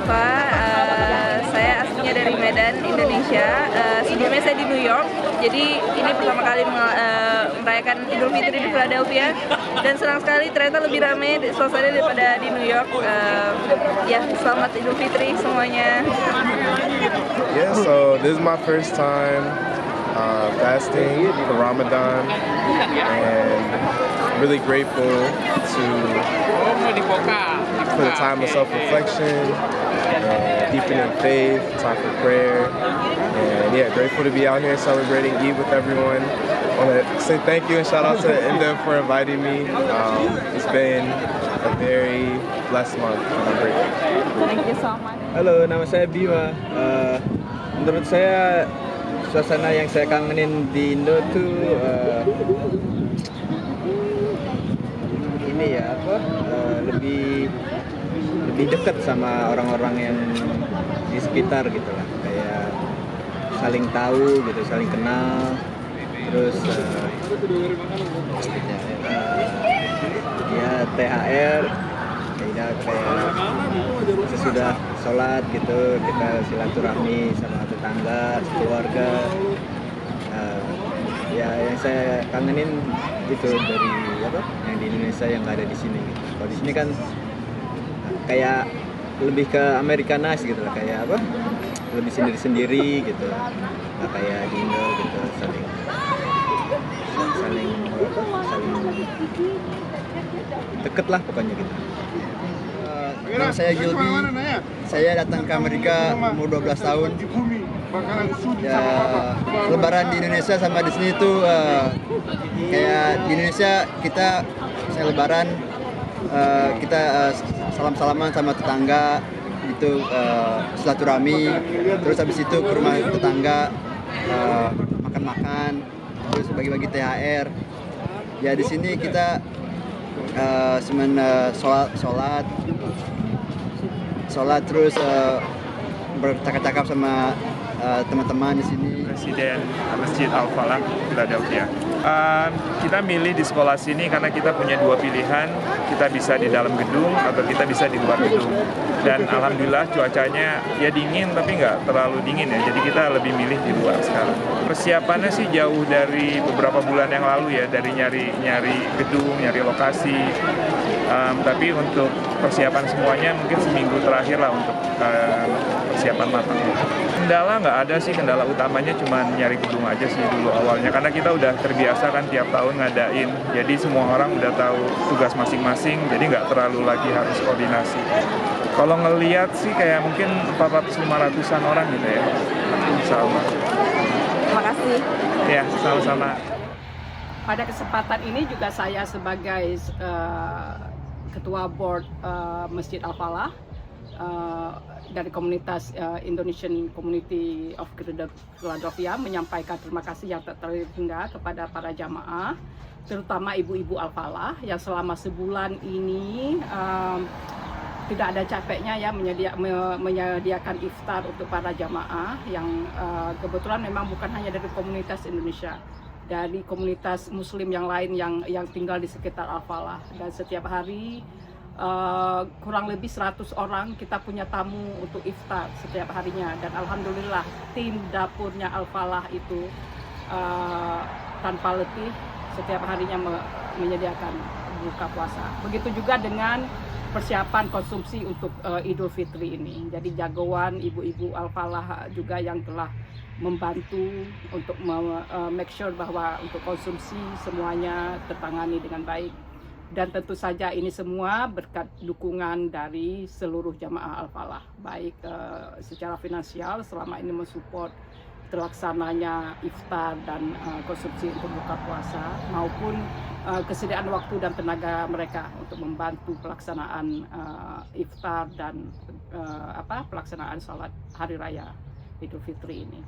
Alfa. Saya aslinya dari Medan, Indonesia. Sebelumnya saya di New York. Jadi ini pertama kali merayakan Idul Fitri di Philadelphia. Dan senang sekali ternyata lebih ramai suasana daripada di New York. Ya, selamat Idul Fitri semuanya. Yeah, so this is my first time fasting for Ramadan, and really grateful for the time of self-reflection, deepening faith, time for prayer, and yeah, grateful to be out here celebrating Eid with everyone. I want to say thank you and shout out to Inda for inviting me. It's been a very blessed month, and I'm grateful. Thank you so much. Halo, nama saya Bima. Menurut saya suasana yang saya kangenin di Indo tuh ini ya lebih dekat sama orang-orang yang di sekitar gitu lah, kayak saling tahu gitu, saling kenal, terus ya THR kayak sesudah sholat gitu kita silaturahmi sama tetangga, keluarga. Ya yang saya kangenin itu dari yang di Indonesia yang nggak ada di sini gitu. Kalau di sini kan kayak lebih ke Amerikanis gitu lah, kayak lebih sendiri-sendiri gitu, nggak kayak di Indo gitu, saling deket lah pokoknya gitu. Nama saya Gilby, saya datang ke Amerika umur 12 tahun. Ya, Lebaran di Indonesia sama di sini tuh kayak di Indonesia kita misalnya Lebaran kita salam-salaman sama tetangga gitu, silaturahmi, terus habis itu ke rumah tetangga makan-makan, terus bagi-bagi THR. Ya di sini kita sholat terus bercakap-cakap sama teman-teman di sini. Presiden Masjid Al-Falah Philadelphia. Kita milih di sekolah sini karena kita punya dua pilihan, kita bisa di dalam gedung atau kita bisa di luar gedung. Dan alhamdulillah cuacanya ya dingin tapi nggak terlalu dingin ya, jadi kita lebih milih di luar sekarang. Persiapannya sih jauh dari beberapa bulan yang lalu ya, dari nyari gedung, nyari lokasi. Tapi untuk persiapan semuanya mungkin seminggu terakhir lah untuk persiapan matang. Kendala nggak ada sih, kendala utamanya cuma nyari gedung aja sih dulu awalnya, karena kita udah terbiasa kan tiap tahun ngadain, jadi semua orang udah tahu tugas masing-masing, jadi nggak terlalu lagi harus koordinasi. Kalau ngelihat sih kayak mungkin 400-500an orang gitu ya, insya Allah. Terima kasih. Ya, sama-sama. Pada kesempatan ini juga saya sebagai Ketua Board Masjid Al-Falah dari komunitas Indonesian Community of Philadelphia menyampaikan terima kasih yang tak terhingga kepada para jamaah, terutama ibu-ibu Al-Falah yang selama sebulan ini tidak ada capeknya ya menyediakan iftar untuk para jamaah yang kebetulan memang bukan hanya dari komunitas Indonesia, dari komunitas Muslim yang lain yang tinggal di sekitar Al-Falah. Dan setiap hari kurang lebih 100 orang kita punya tamu untuk iftar setiap harinya, dan alhamdulillah tim dapurnya Al-Falah itu tanpa letih setiap harinya menyediakan buka puasa. Begitu juga dengan persiapan konsumsi untuk Idul Fitri ini. Jadi jagoan ibu-ibu Al-Falah juga yang telah membantu untuk make sure bahwa untuk konsumsi semuanya tertangani dengan baik. Dan tentu saja ini semua berkat dukungan dari seluruh jamaah Al-Falah, baik secara finansial selama ini mensupport terlaksananya iftar dan konsumsi untuk buka puasa, maupun kesediaan waktu dan tenaga mereka untuk membantu pelaksanaan iftar dan pelaksanaan salat hari raya Idul Fitri ini.